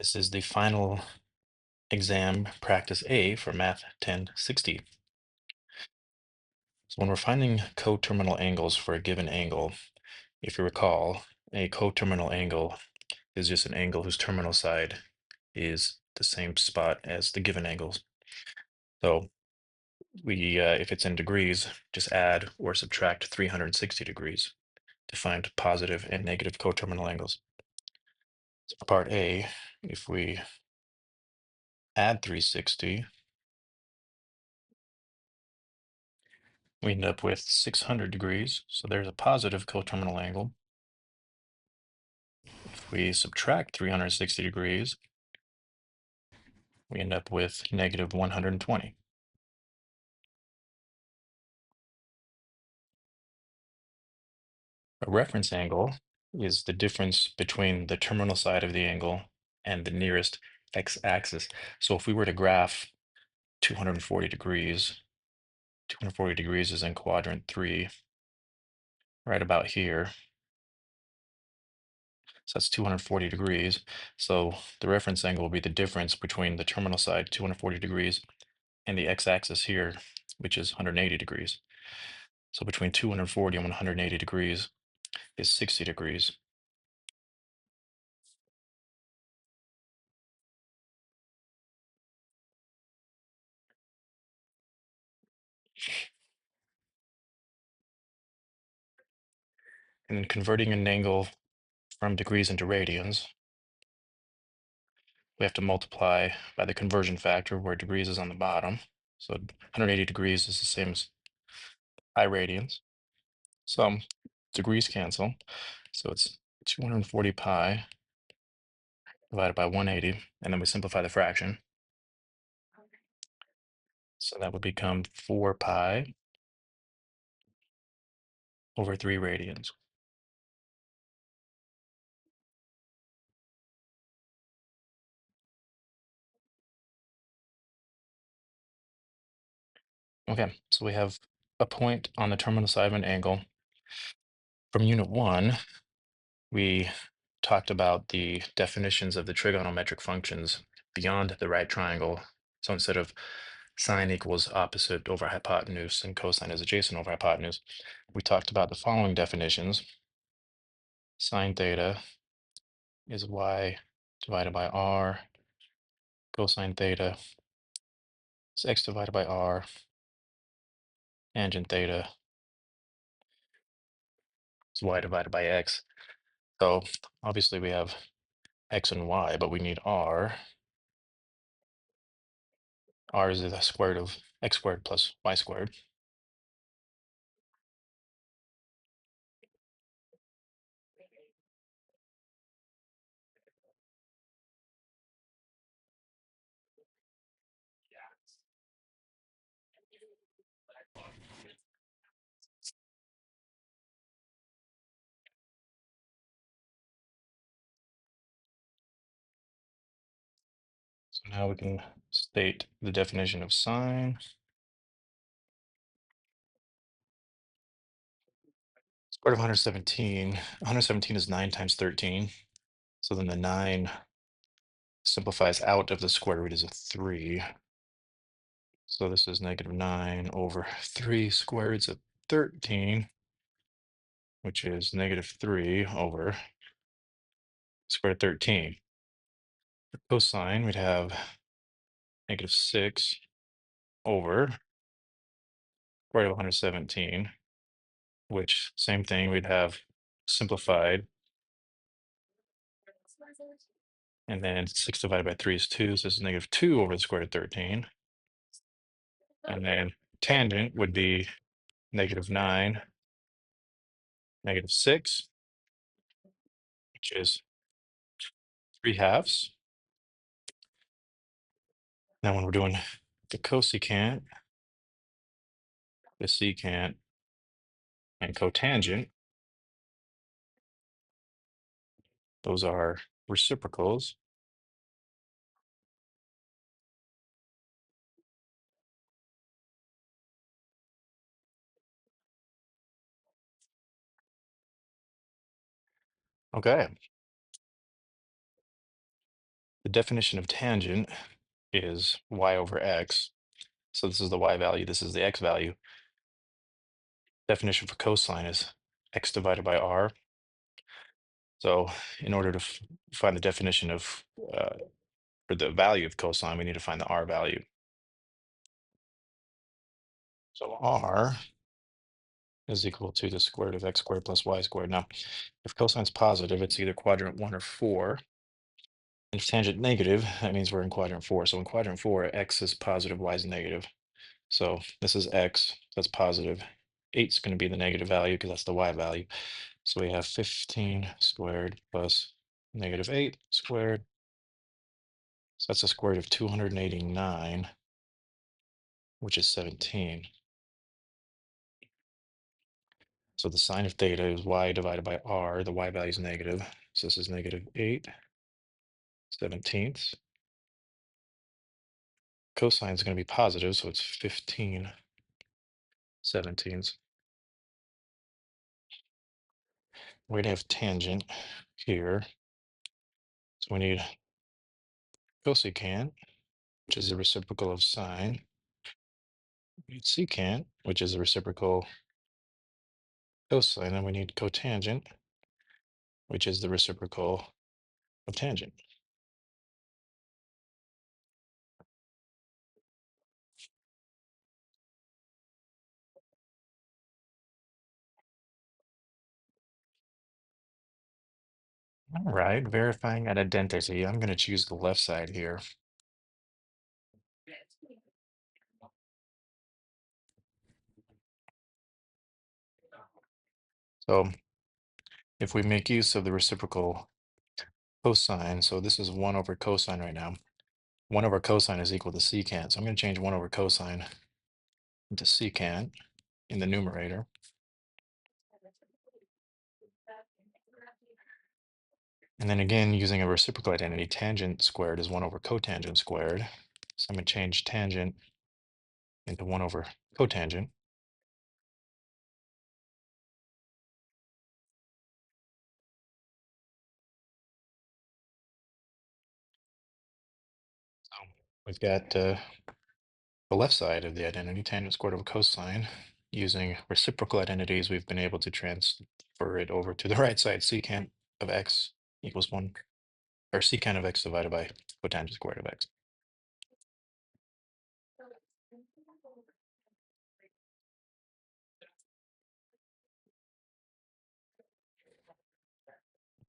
This is the final exam practice A for Math 1060. So when we're finding coterminal angles for a given angle, if you recall, a coterminal angle is just an angle whose terminal side is the same spot as the given angles. So if it's in degrees, just add or subtract 360 degrees to find positive and negative coterminal angles. So for part A, if we add 360, we end up with 600 degrees. So there's a positive coterminal angle. If we subtract 360 degrees, we end up with negative 120. A reference angle is the difference between the terminal side of the angle and the nearest x-axis. So if we were to graph 240 degrees, 240 degrees is in quadrant 3, right about here. So that's 240 degrees. So the reference angle will be the difference between the terminal side, 240 degrees, and the x-axis here, which is 180 degrees. So between 240 and 180 degrees is 60 degrees. And then converting an angle from degrees into radians, we have to multiply by the conversion factor where degrees is on the bottom. So 180 degrees is the same as pi radians. So degrees cancel. So it's 240 pi divided by 180, and then we simplify the fraction. So that would become 4 pi over 3 radians. Okay, so we have a point on the terminal side of an angle. From unit 1, we talked about the definitions of the trigonometric functions beyond the right triangle. So instead of sine equals opposite over hypotenuse and cosine is adjacent over hypotenuse, we talked about the following definitions. Sine theta is y divided by r. Cosine theta is x divided by r. Tangent theta is y divided by x. So obviously we have x and y, but we need r. R is the square root of x squared plus y squared. So now we can state the definition of sine. Square root of 117. 117 is 9 times 13. So then the 9 simplifies out of the square root as a 3. So this is negative 9 over 3 square roots of 13, which is negative 3 over square root of 13. For cosine, we'd have negative 6 over square root of 117, which same thing, we'd have simplified. And then 6 divided by 3 is 2, so this is negative 2 over the square root of 13. And then tangent would be negative 9, negative 6, which is 3 halves. Now when we're doing the cosecant, the secant, and cotangent, those are reciprocals. Okay. The definition of tangent is y over x. So this is the y value, this is the x value. Definition for cosine is x divided by r. So in order to find the definition of, for the value of cosine, we need to find the r value. So r is equal to the square root of x squared plus y squared. Now, if cosine's positive, it's either quadrant 1 or 4. And if tangent negative, that means we're in quadrant 4. So in quadrant 4, x is positive, y is negative. So this is x, that's positive. 8 is going to be the negative value because that's the y value. So we have 15 squared plus negative 8 squared. So that's a square root of 289, which is 17. So the sine of theta is y divided by r. The y value is negative. So this is negative 8/17. Cosine is going to be positive, so it's 15/17. We're going to have tangent here. So we need cosecant, which is the reciprocal of sine. We need secant, which is the reciprocal cosine. Then we need cotangent, which is the reciprocal of tangent. All right, verifying at identity. I'm going to choose the left side here. So if we make use of the reciprocal cosine, so this is 1 over cosine right now. 1 over cosine is equal to secant. So I'm going to change 1 over cosine into secant in the numerator. And then again, using a reciprocal identity, tangent squared is 1 over cotangent squared. So I'm going to change tangent into 1 over cotangent. So we've got the left side of the identity, tangent squared over cosine. Using reciprocal identities, we've been able to transfer it over to the right side. Secant of x equals 1, or secant of x divided by cotangent squared of x.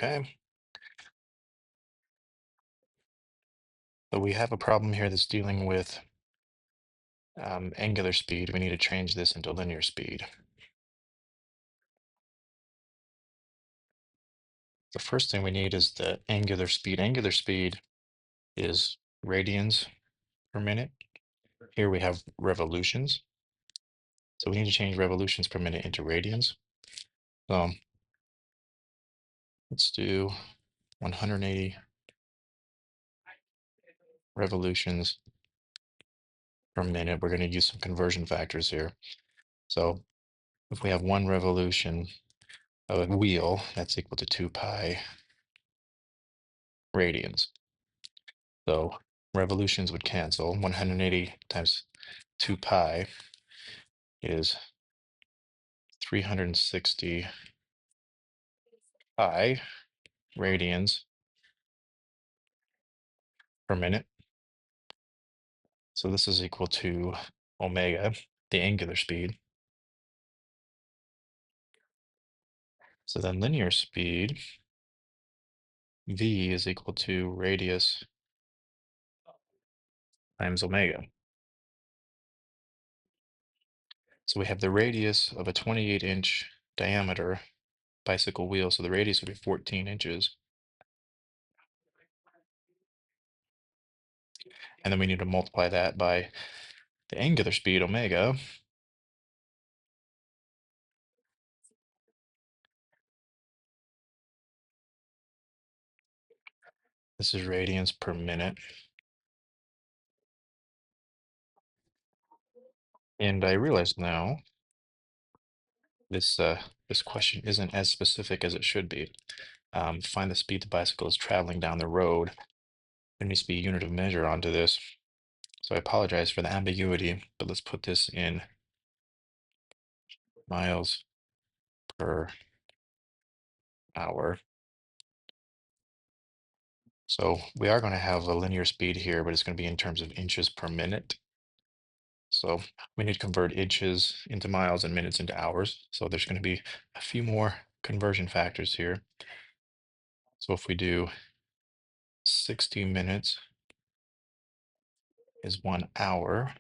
Okay. So we have a problem here that's dealing with angular speed. We need to change this into linear speed. The first thing we need is the angular speed. Angular speed is radians per minute. Here we have revolutions. So we need to change revolutions per minute into radians. So let's do 180 revolutions per minute. We're going to use some conversion factors here. So if we have 1 revolution of a wheel, that's equal to 2 pi radians. So revolutions would cancel. 180 times 2 pi is 360 pi radians per minute. So this is equal to omega, the angular speed. So then linear speed, v is equal to radius times omega. So we have the radius of a 28-inch diameter bicycle wheel. So the radius would be 14 inches. And then we need to multiply that by the angular speed, omega. This is radians per minute. And I realize now this question isn't as specific as it should be. Find the speed the bicycle is traveling down the road. There needs to be a unit of measure onto this. So I apologize for the ambiguity, but let's put this in miles per hour. So we are going to have a linear speed here, but it's going to be in terms of inches per minute. So we need to convert inches into miles and minutes into hours. So there's going to be a few more conversion factors here. So if we do 60 minutes is 1 hour,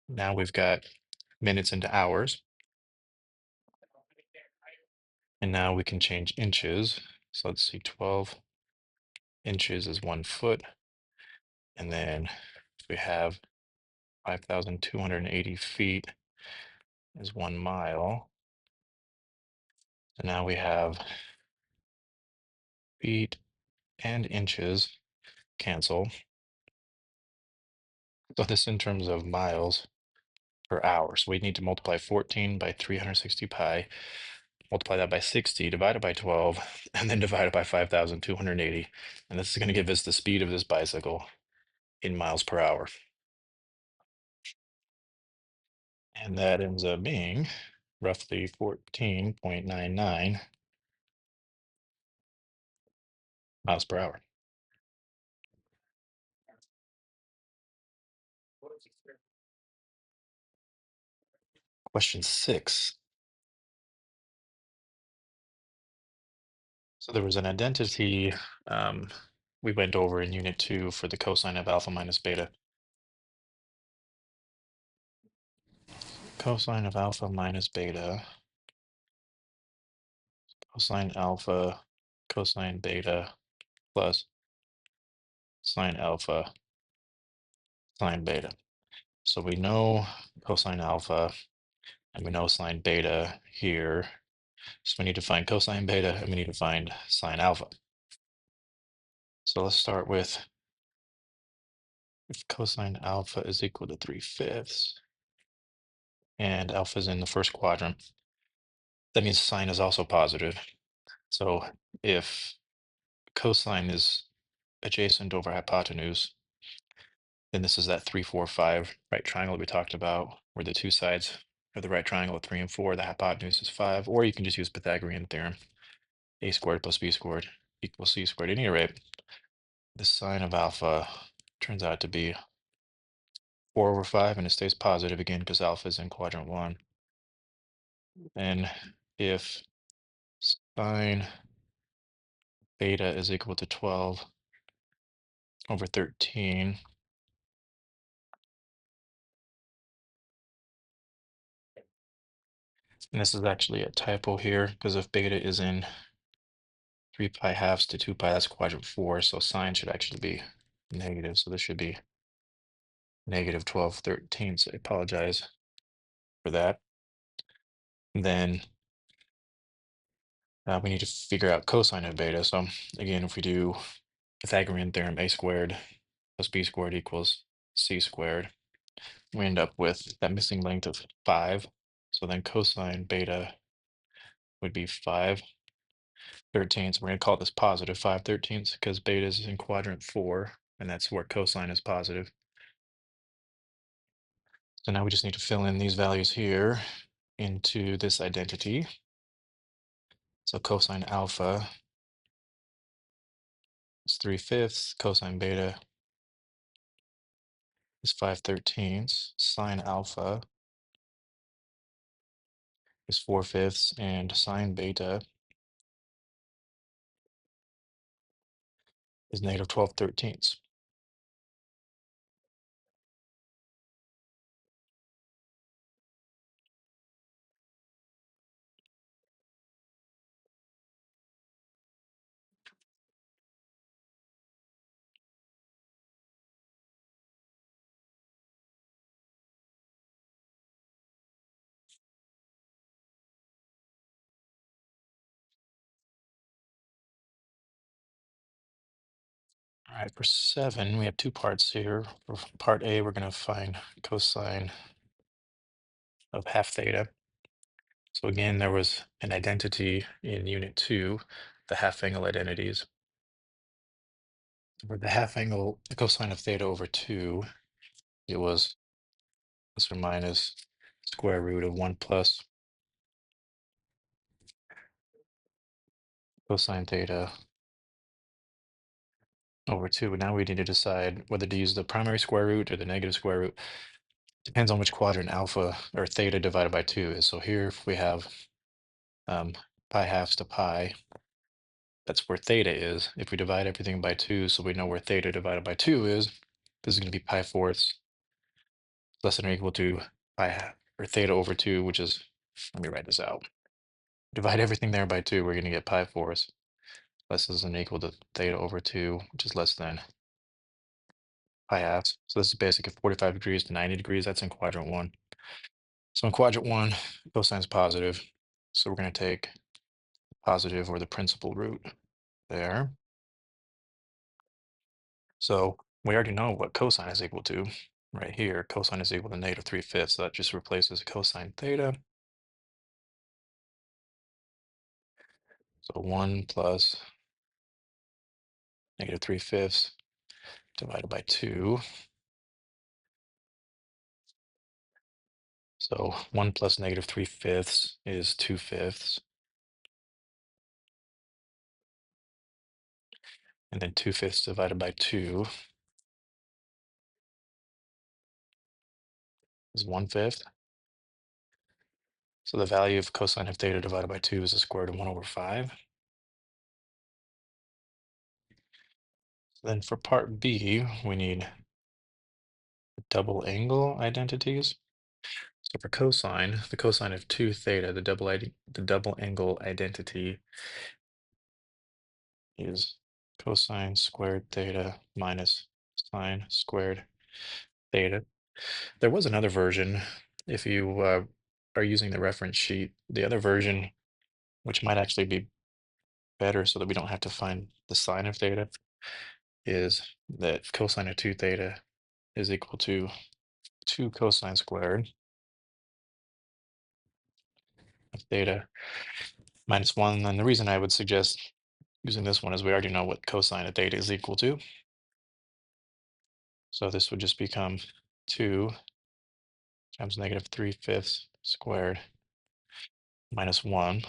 now we've got minutes into hours. And now we can change inches. So let's see, 12 inches is 1 foot. And then if we have 5,280 feet is 1 mile. So now we have feet and inches cancel. So this in terms of miles per hour. So we need to multiply 14 by 360 pi, multiply that by 60, divide it by 12, and then divide it by 5,280. And this is going to give us the speed of this bicycle in miles per hour. And that ends up being roughly 14.99 miles per hour. Question 6. So there was an identity we went over in Unit 2 for the cosine of alpha minus beta. Cosine of alpha minus beta, cosine alpha, cosine beta, plus sine alpha, sine beta. So we know cosine alpha and we know sine beta here. So we need to find cosine beta and we need to find sine alpha. So let's start with if cosine alpha is equal to 3/5 and alpha is in the first quadrant, that means sine is also positive. So if cosine is adjacent over hypotenuse, then this is that 3, 4, 5 right triangle we talked about, where the two sides of the right triangle, 3 and 4, the hypotenuse is 5, or you can just use Pythagorean theorem, a squared plus b squared equals c squared. At any rate, the sine of alpha turns out to be 4/5, and it stays positive again because alpha is in quadrant 1. And if sine beta is equal to 12/13, and this is actually a typo here because if beta is in 3 pi halves to 2 pi, that's quadrant 4, so sine should actually be negative, so this should be negative 12/13, so I apologize for that. Then we need to figure out cosine of beta. So again, if we do Pythagorean theorem, a squared plus b squared equals c squared, we end up with that missing length of 5. So then cosine beta would be 5/13. So we're going to call this positive 5/13 because beta is in quadrant 4, and that's where cosine is positive. So now we just need to fill in these values here into this identity. So cosine alpha is 3/5, cosine beta is 5/13, sine alpha is 4/5, and sine beta is negative 12/13. All right, for 7, we have two parts here. For part A, we're going to find cosine of half theta. So again, there was an identity in Unit 2, the half angle identities. For the half angle, the cosine of theta over 2, it was plus or minus square root of 1 plus cosine theta over 2. But now we need to decide whether to use the primary square root or the negative square root. Depends on which quadrant alpha or theta divided by 2 is. So here if we have pi halves to pi, that's where theta is. If we divide everything by 2, so we know where theta divided by 2 is, this is going to be pi fourths less than or equal to pi half, or theta over 2, which is, let me write this out. Divide everything there by 2, we're going to get pi fourths less than or equal to theta over 2, which is less than pi halves. So this is basically 45 degrees to 90 degrees. That's in quadrant 1. So in quadrant 1, cosine's positive. So we're going to take positive or the principal root there. So we already know what cosine is equal to right here. Cosine is equal to negative 3/5. So that just replaces cosine theta. So 1 plus negative 3/5 divided by 2. So 1 plus negative 3/5 is 2/5. And then 2/5 divided by 2 is 1/5. So the value of cosine of theta divided by 2 is the square root of 1 over 5. Then for part B, we need double angle identities. So for cosine, the cosine of 2 theta, the double angle identity is cosine squared theta minus sine squared theta. There was another version, if you are using the reference sheet, the other version, which might actually be better so that we don't have to find the sine of theta, is that cosine of 2 theta is equal to 2 cosine squared of theta minus 1. And the reason I would suggest using this one is we already know what cosine of theta is equal to. So this would just become 2 times negative 3/5 squared minus 1.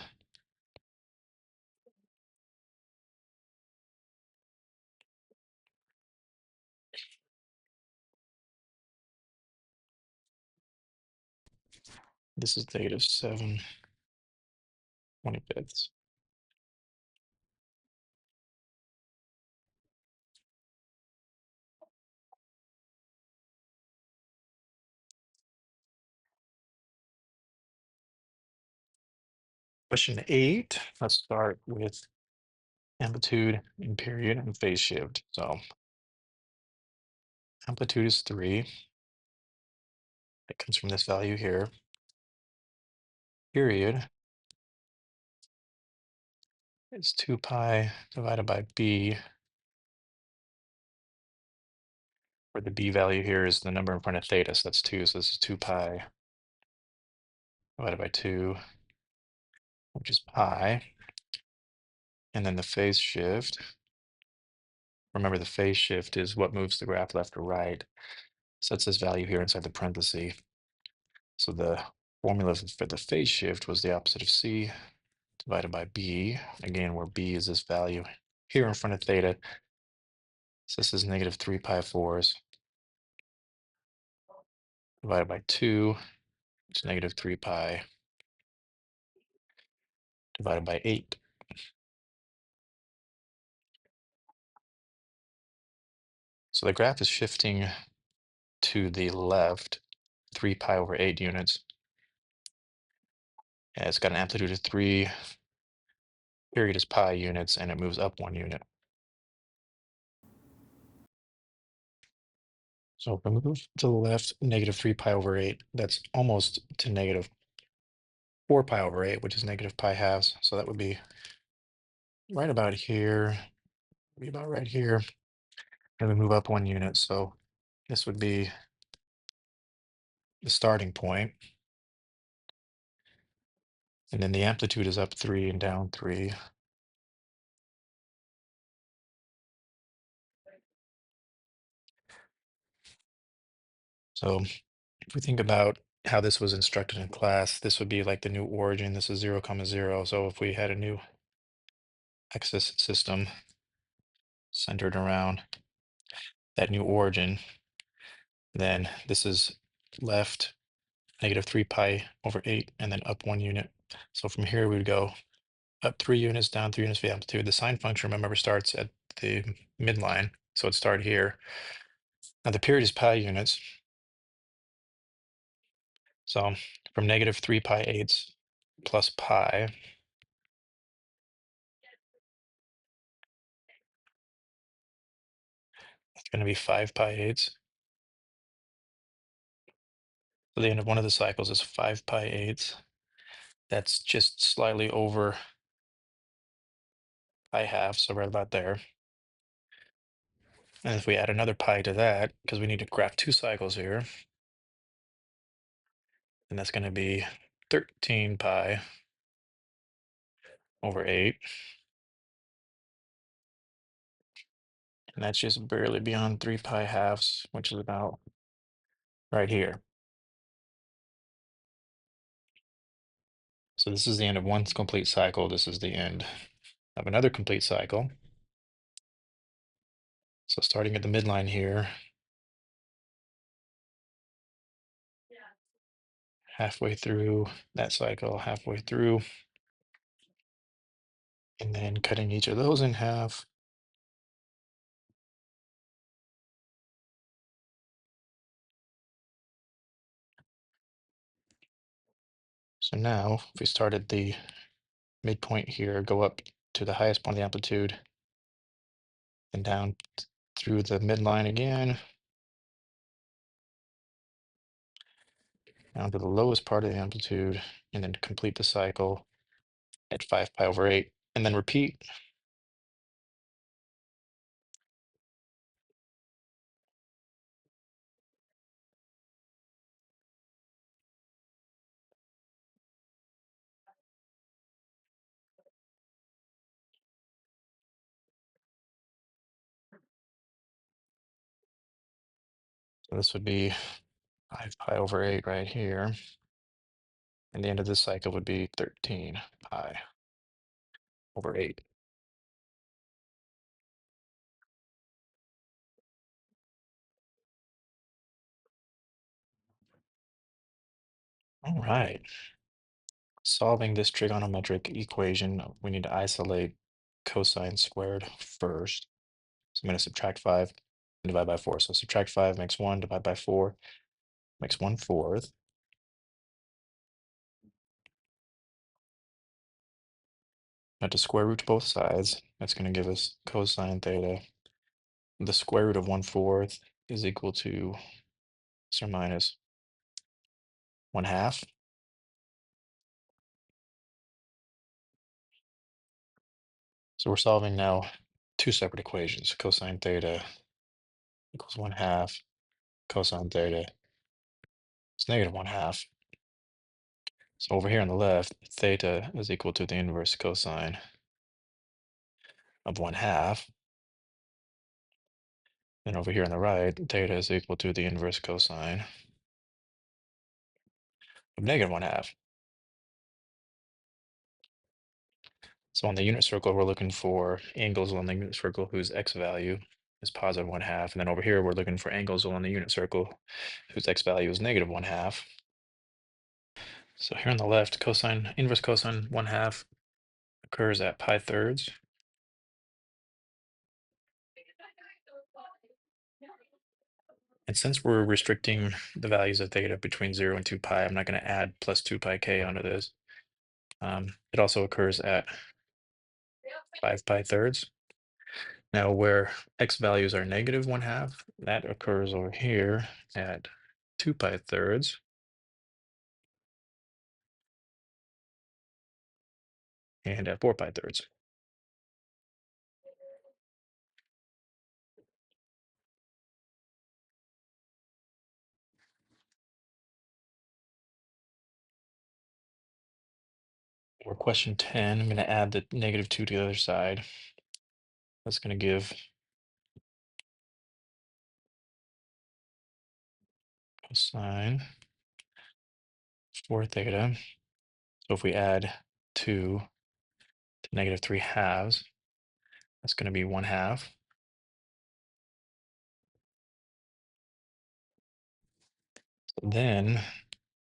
This is negative 7/25. Question 8, let's start with amplitude and period and phase shift. So amplitude is 3. It comes from this value here. Period is 2 pi divided by b, where the b value here is the number in front of theta, so that's 2. So this is 2 pi divided by 2, which is pi. And then the phase shift, remember the phase shift is what moves the graph left or right. So that's this value here inside the parenthesis. So the formula for the phase shift was the opposite of c divided by b, again, where b is this value here in front of theta. So this is negative 3 pi fours divided by 2, which is negative 3 pi divided by 8. So the graph is shifting to the left 3 pi over 8 units. And it's got an amplitude of 3, period is pi units, and it moves up 1 unit. So if I move to the left, negative 3 pi over 8, that's almost to negative 4 pi over 8, which is negative pi halves. So that would be right about here, be about right here. And we move up 1 unit. So this would be the starting point. And then the amplitude is up 3 and down 3. So if we think about how this was instructed in class, this would be like the new origin. This is 0, comma 0. So if we had a new axis system centered around that new origin, then this is left negative 3 pi over 8 and then up 1 unit. So from here we would go up 3 units, down 3 units for the amplitude. The sine function, remember, starts at the midline. So it'd start here. Now the period is pi units. So from negative 3 pi eighths plus pi, it's going to be 5 pi eighths. So the end of one of the cycles is 5 pi eighths. That's just slightly over pi half, so right about there. And if we add another pi to that, because we need to graph 2 cycles here, and that's going to be 13 pi over 8. And that's just barely beyond 3 pi halves, which is about right here. So this is the end of one complete cycle. This is the end of another complete cycle. So starting at the midline here, halfway through that cycle, halfway through, and then cutting each of those in half. So now, if we start at the midpoint here, go up to the highest point of the amplitude, and down through the midline again, down to the lowest part of the amplitude, and then complete the cycle at 5 pi over 8, and then repeat. So this would be 5 pi over 8 right here. And the end of this cycle would be 13 pi over 8. All right. Solving this trigonometric equation, we need to isolate cosine squared first. So I'm going to subtract 5 and divide by 4. So subtract 5 makes 1, divide by 4 makes 1/4. Now to square root both sides, that's going to give us cosine theta. The square root of 1/4 is equal to plus or minus 1/2. So we're solving now two separate equations. Cosine theta equals 1/2. Cosine theta is negative 1/2. So over here on the left, theta is equal to the inverse cosine of 1/2. And over here on the right, theta is equal to the inverse cosine of negative 1/2. So on the unit circle, we're looking for angles on the unit circle whose x value is positive 1/2. And then over here, we're looking for angles on the unit circle whose x value is negative 1/2. So here on the left, cosine, inverse cosine 1/2 occurs at pi thirds. And since we're restricting the values of theta between 0 and 2 pi, I'm not going to add plus 2 pi k onto this. It also occurs at 5 pi thirds. Now, where x values are negative 1/2, that occurs over here at 2 pi thirds. And at 4 pi thirds. For question 10, I'm going to add the negative 2 to the other side. That's going to give cosine 4 theta. So if we add 2 to negative 3 halves, that's going to be 1 half. So then,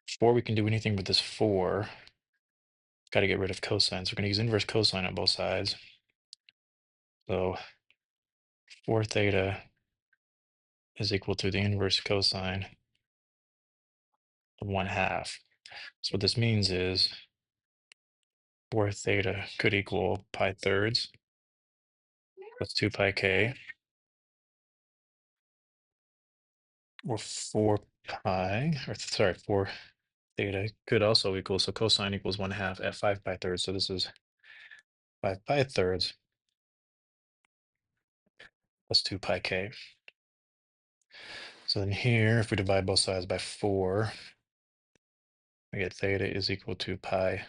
before we can do anything with this 4, got to get rid of cosine. So we're going to use inverse cosine on both sides. So 4 theta is equal to the inverse cosine of 1 half. So what this means is 4 theta could equal pi thirds plus 2 pi k, or 4 pi, or sorry, 4 theta could also equal, so cosine equals 1 half at 5 pi thirds. So this is 5 pi thirds plus 2 pi k. So then here, if we divide both sides by 4, we get theta is equal to pi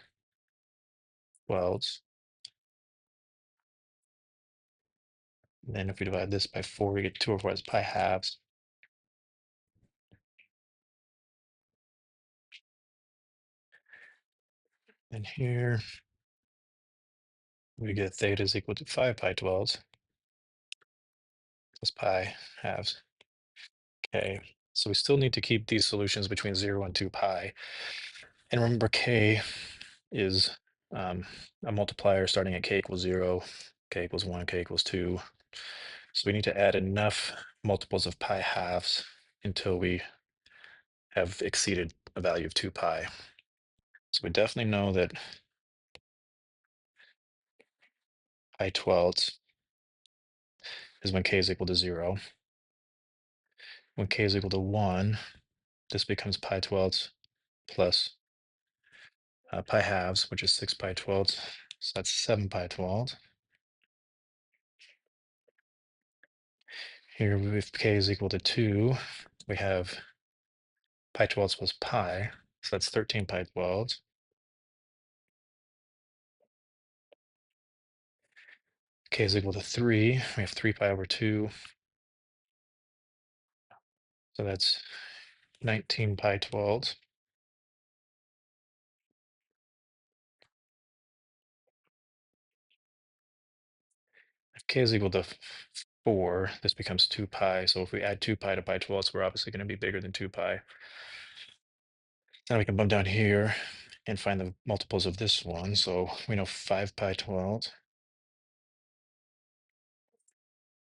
12ths. And then if we divide this by 4, we get 2 over 4 is pi halves. And here, we get theta is equal to 5 pi 12ths plus pi halves. Okay, so we still need to keep these solutions between 0 and 2 pi. And remember, k is a multiplier starting at k equals 0, k equals 1, k equals 2. So we need to add enough multiples of pi halves until we have exceeded a value of 2 pi. So we definitely know that pi 12ths is when k is equal to 0. When k is equal to 1, this becomes pi 12ths plus pi halves, which is 6 pi 12ths. So that's 7 pi 12ths. Here, if k is equal to 2, we have pi 12ths plus pi, so that's 13 pi 12ths. K is equal to 3, we have 3 pi over 2, so that's 19 pi 12ths. If k is equal to 4, this becomes 2 pi, so if we add 2 pi to pi 12ths, we're obviously going to be bigger than 2 pi. Now we can bump down here and find the multiples of this one. So we know 5 pi 12ths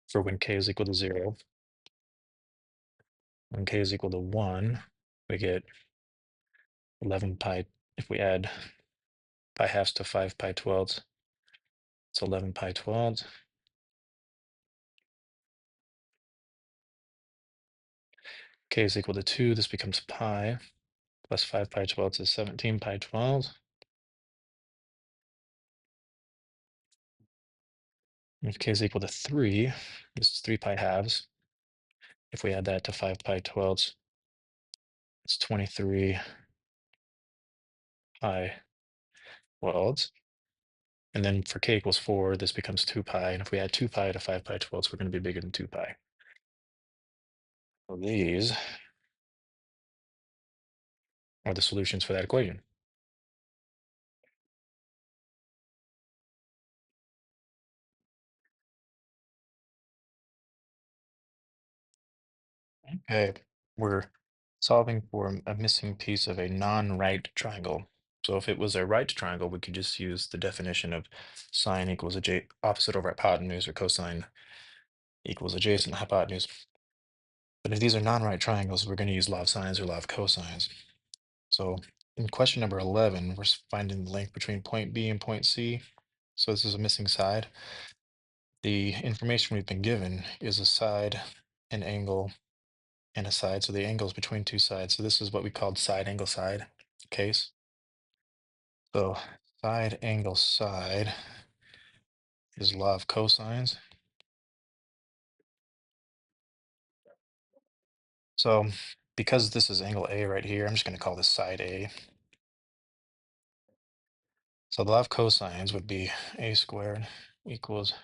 for when k is equal to 0. When k is equal to 1, we get 11 pi. If we add pi halves to 5 pi 12ths, it's 11 pi 12ths. K is equal to 2, this becomes pi, plus 5 pi 12ths is 17 pi 12ths. If k is equal to 3, this is 3 pi halves. If we add that to 5 pi 12ths, it's 23 pi 12ths. And then for k equals 4, this becomes 2 pi. And if we add 2 pi to 5 pi 12ths, we're going to be bigger than 2 pi. So these are the solutions for that equation. Okay, we're solving for a missing piece of a non-right triangle. So if it was a right triangle, we could just use the definition of sine equals opposite over hypotenuse, or cosine equals adjacent hypotenuse. But if these are non-right triangles, we're going to use law of sines or law of cosines. So in question number 11, we're finding the length between point B and point C. So this is a missing side. The information we've been given is a side, an angle, and a side. So the angles between two sides. So this is what we called side angle side case. So side angle side is law of cosines. So because this is angle A right here, I'm just going to call this side A. So the law of cosines would be a squared equals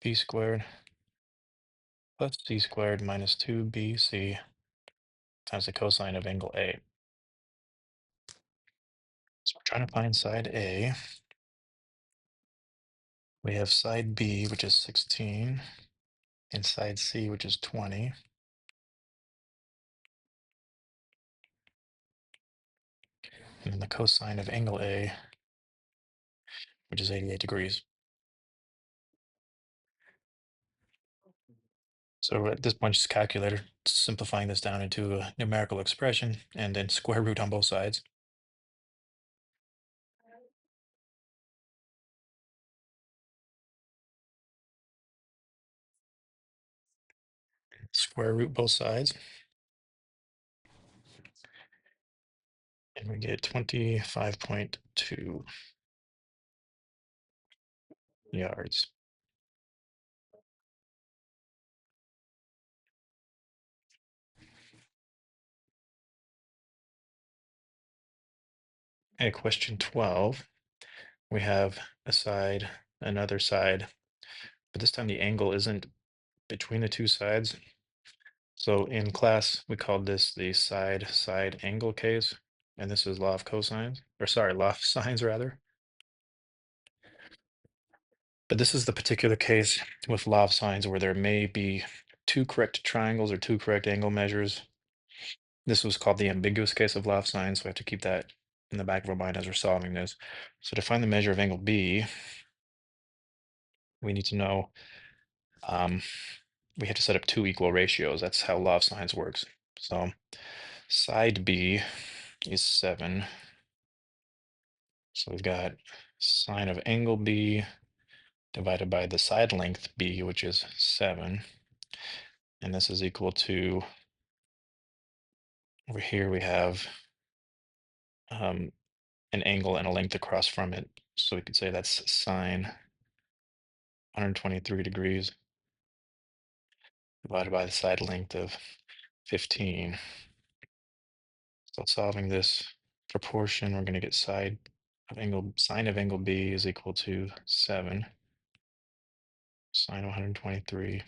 b squared plus c squared minus 2bc times the cosine of angle A. So we're trying to find side A. We have side B, which is 16, and side C, which is 20. And then the cosine of angle A, which is 88 degrees. So at this point, just calculator, simplifying this down into a numerical expression, and then square root on both sides. Square root both sides, and we get 25.2 yards. And question 12, we have a side, another side, but this time the angle isn't between the two sides. So in class, we called this the side-side angle case, and this is law of cosines, or sorry, law of sines rather. But this is the particular case with law of sines where there may be two correct triangles or two correct angle measures. This was called the ambiguous case of law of sines, so we have to keep that in the back of our mind as we're solving this. So to find the measure of angle B, we need to know we have to set up two equal ratios. That's how law of sines works. So side B is 7. So we've got sine of angle B divided by the side length B, which is 7. And this is equal to, over here we have an angle and a length across from it. So we could say that's sine 123 degrees divided by the side length of 15. So solving this proportion, we're going to get sine of angle B is equal to 7 sine 123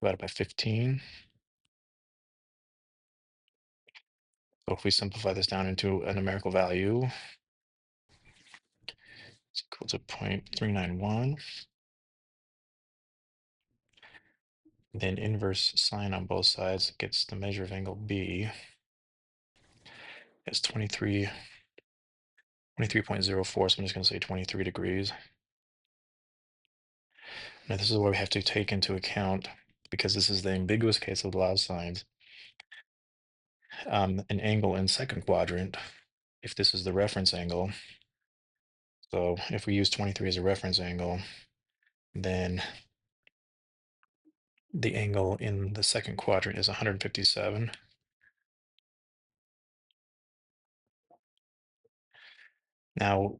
divided by 15. So if we simplify this down into a numerical value, it's equal to 0.391. Then inverse sine on both sides gets the measure of angle B. It's 23.04, so I'm just going to say 23 degrees. Now this is where we have to take into account, because this is the ambiguous case of the law of sines, an angle in second quadrant, if this is the reference angle. So if we use 23 as a reference angle, then the angle in the second quadrant is 157. Now,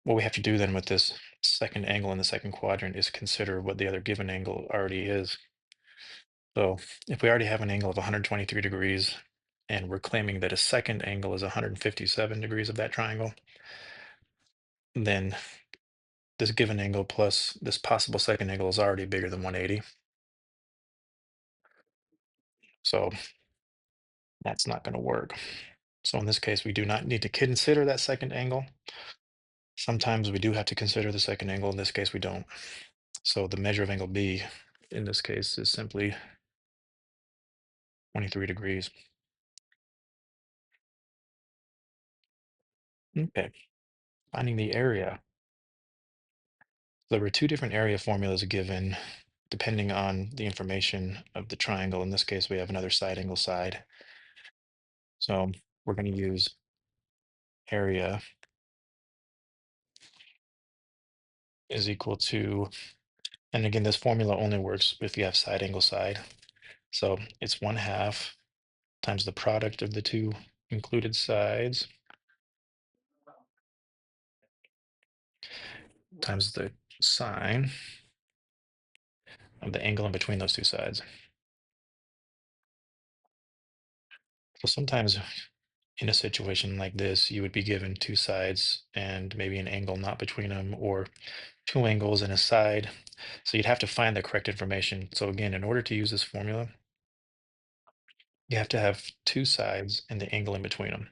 what we have to do then with this second angle in the second quadrant is consider what the other given angle already is. So if we already have an angle of 123 degrees, and we're claiming that a second angle is 157 degrees of that triangle, then this given angle plus this possible second angle is already bigger than 180. So that's not going to work. So in this case, we do not need to consider that second angle. Sometimes we do have to consider the second angle. In this case, we don't. So the measure of angle B in this case is simply 23 degrees. Okay, finding the area. There were two different area formulas given depending on the information of the triangle. In this case, we have another side angle side. So we're going to use area is equal to, and again, this formula only works if you have side angle side. So it's 1/2 times the product of the two included sides times the sine of the angle in between those two sides. So sometimes in a situation like this, you would be given two sides and maybe an angle not between them, or two angles and a side. So you'd have to find the correct information. So again, in order to use this formula, You have to have two sides and the angle in between them.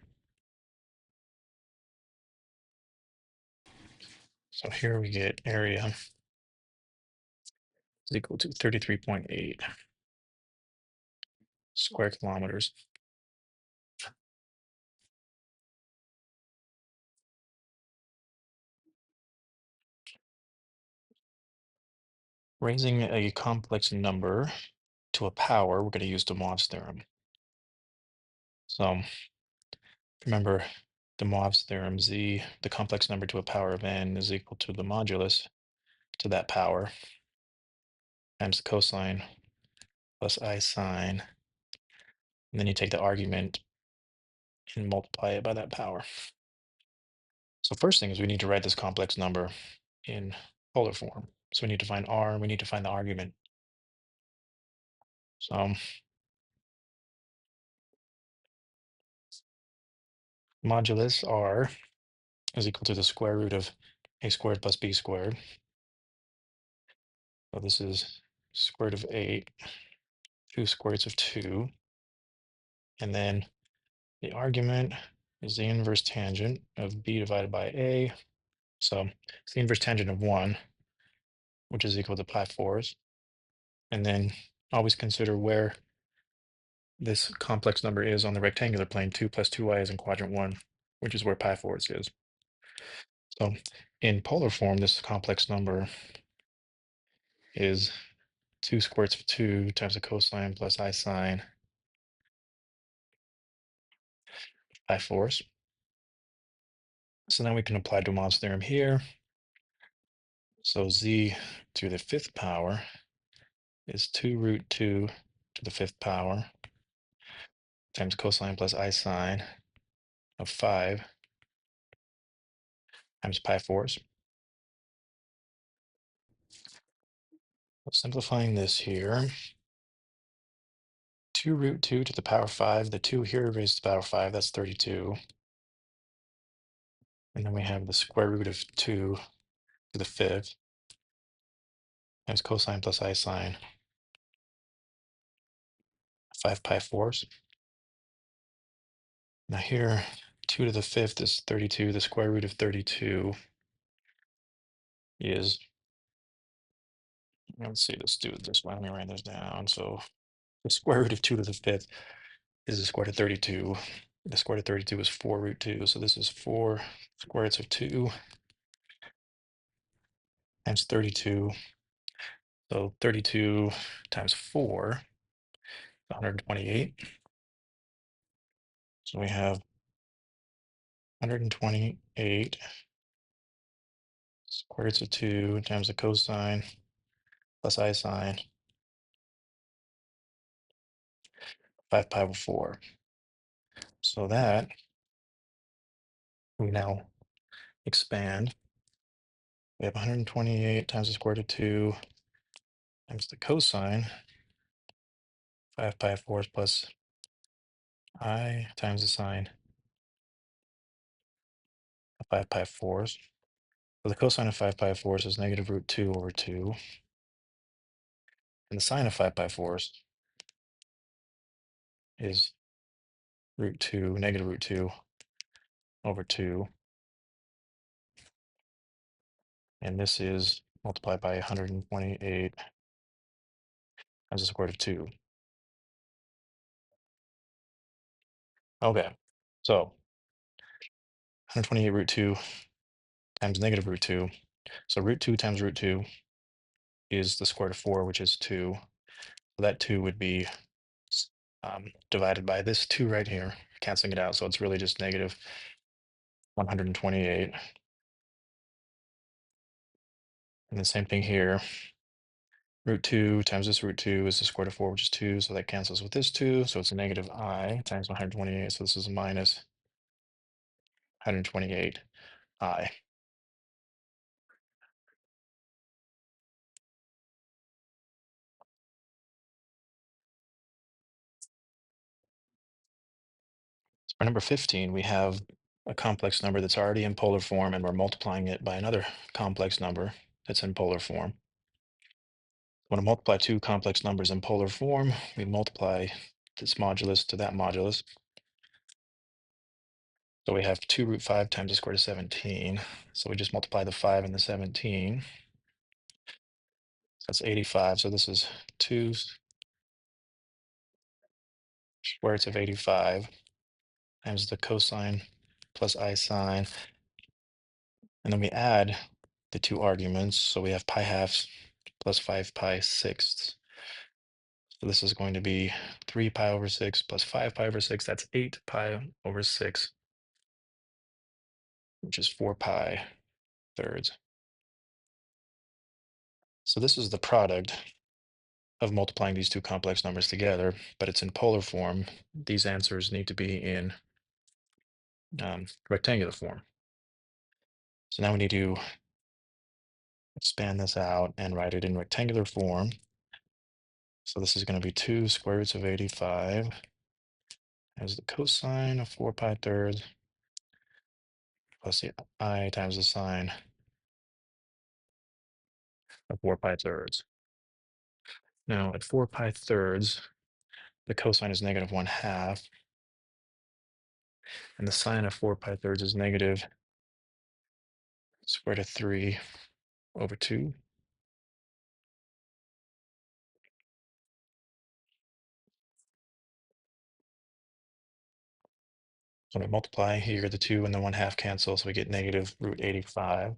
So here we get area is equal to 33.8 square kilometers. Raising a complex number to a power, we're going to use De Moivre's theorem. So remember De Moivre's theorem, z, the complex number to a power of n is equal to the modulus to that power times the cosine plus I sine. And then you take the argument and multiply it by that power. So first thing is we need to write this complex number in polar form. So we need to find r, and we need to find the argument. So modulus r is equal to the square root of a squared plus b squared. So this is square root of 8, 2 square roots of 2. And then the argument is the inverse tangent of b divided by a. So it's the inverse tangent of 1, which is equal to pi fourths. And then always consider where this complex number is on the rectangular plane. 2 plus 2y is in quadrant 1, which is where pi fourths is. So in polar form, this complex number is 2 square roots of 2 times the cosine plus I sine pi fourths. So now we can apply De Moivre's theorem here. So z to the fifth power is 2 root 2 to the fifth power times cosine plus I sine of 5 times pi fourths. Simplifying this here, 2 root 2 to the power 5. The 2 here raised to the power 5, that's 32. And then we have the square root of 2 to the fifth times cosine plus I sine 5 pi fourths. Now here, 2 to the fifth is 32. The square root of 32 is, let's see, let's do it this way. Let me write this down. So the square root of 2 to the fifth is the square root of 32. The square root of 32 is 4 root 2. So this is 4 square roots of 2 times 32. So 32 times 4 is 128. So we have 128 square roots of 2 times the cosine plus I sine 5 pi over 4. So that we now expand. We have 128 times the square root of 2 times the cosine 5 pi 4 plus I times the sine of 5 pi 4. So the cosine of 5 pi 4 is negative root 2 over 2. And the sine of 5 pi 4 is root 2, negative root 2 over 2. And this is multiplied by 128 times the square root of 2. Okay, so 128 root 2 times negative root 2. So root 2 times root 2 is the square root of 4, which is 2. So that 2 would be divided by this 2 right here, canceling it out. So it's really just negative 128. And the same thing here. Root 2 times this root 2 is the square root of 4, which is 2. So that cancels with this 2. So it's a negative I times 128. So this is a minus 128 I. So for number 15, we have a complex number that's already in polar form, and we're multiplying it by another complex number that's in polar form. When I multiply two complex numbers in polar form, we multiply this modulus to that modulus. So we have 2 root 5 times the square root of 17. So we just multiply the 5 and the 17. So that's 85. So this is 2 square roots of 85 times the cosine plus I sine. And then we add the two arguments. So we have pi halves plus 5 pi sixths. So this is going to be 3 pi over 6 plus 5 pi over 6. That's 8 pi over 6, which is 4 pi thirds. So this is the product of multiplying these two complex numbers together, but it's in polar form. These answers need to be in rectangular form. So now we need to expand this out and write it in rectangular form. So this is going to be 2 square roots of 85 as the cosine of 4 pi thirds plus the I times the sine of 4 pi thirds. Now at 4 pi thirds, the cosine is negative 1/2, and the sine of 4 pi thirds is negative square root of 3 over 2. So we multiply here, the 2 and the 1/2 cancel, so we get negative root 85.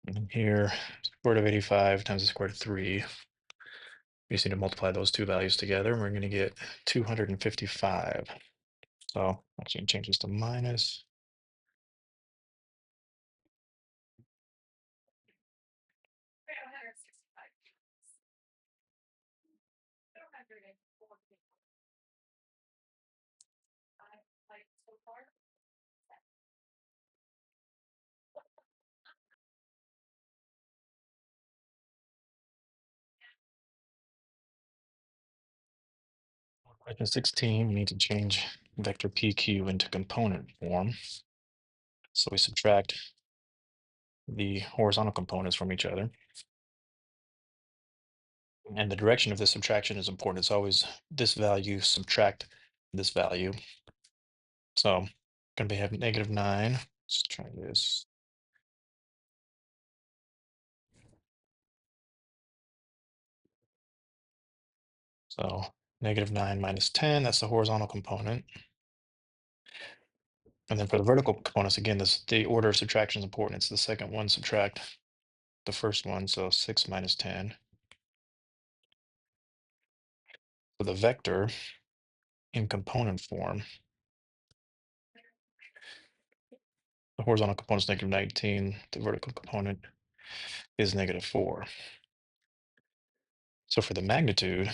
And then here, square root of 85 times the square root of 3. We just need to multiply those two values together, and we're going to get 255. So actually change this to minus. Question 16, we need to change vector PQ into component form. So we subtract the horizontal components from each other. And the direction of this subtraction is important. It's always this value subtract this value. So going to have negative 9. Let's try this. So negative 9 minus 10, that's the horizontal component. And then for the vertical components, again, the order of subtraction is important. It's the second one subtract the first one, so 6 minus 10. So the vector in component form, the horizontal component is negative 19, the vertical component is negative 4. So for the magnitude,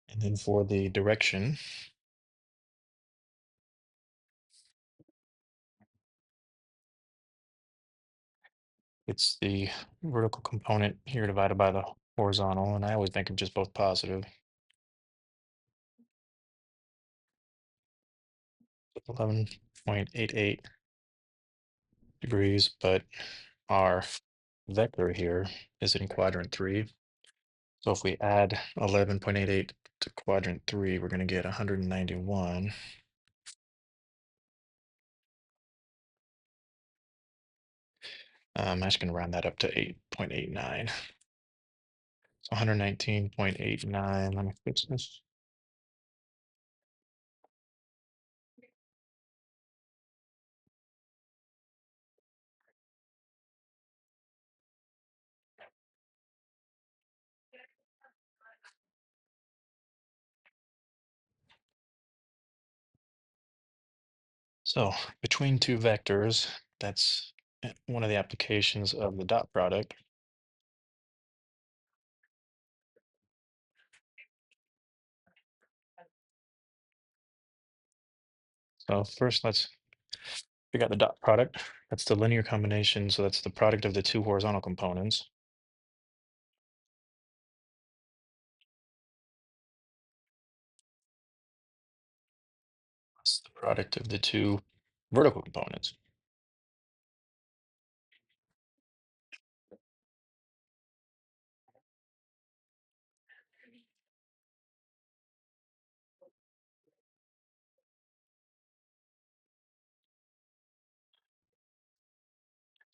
and then for the direction, it's the vertical component here divided by the horizontal, and I always think of just both positive. 11.88 degrees, but our vector here is in quadrant 3. So if we add 11.88 to quadrant 3, we're going to get 191. I'm actually going to round that up to 8.89. So 119.89. Let me fix this. So between two vectors, that's one of the applications of the dot product. So first, let's We got the dot product. That's the linear combination, so that's the product of the two horizontal components. Plus the product of the two vertical components.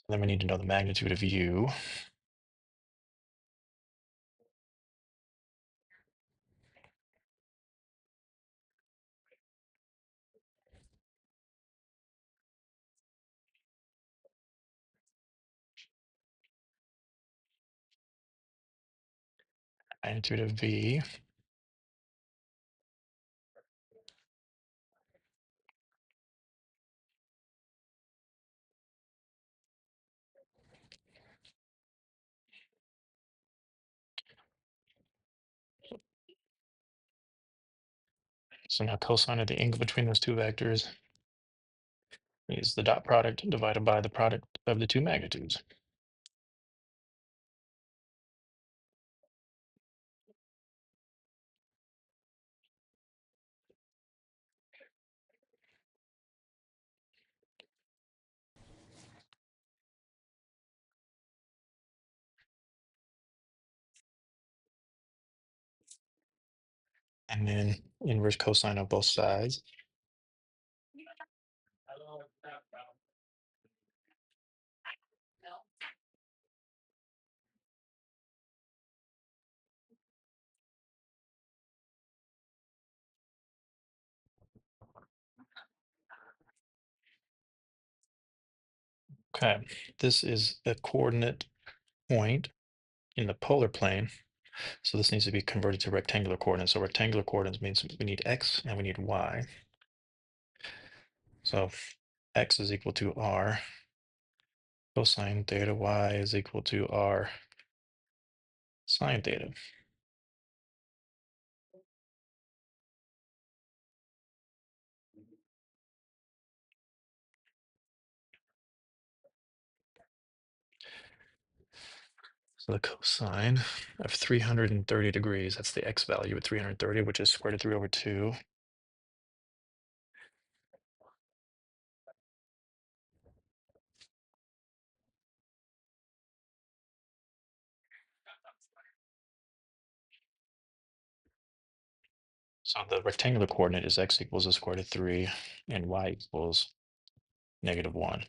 Then we need to know the magnitude of u. Magnitude of v. So now cosine of the angle between those two vectors is the dot product divided by the product of the two magnitudes. And then inverse cosine of both sides. Okay, this is a coordinate point in the polar plane. So this needs to be converted to rectangular coordinates. So rectangular coordinates means we need x and we need y. So x is equal to r cosine theta, y is equal to r sine theta. So the cosine of 330 degrees, that's the x value at 330, which is square root of 3 over 2. So the rectangular coordinate is x equals the square root of 3 and y equals -1.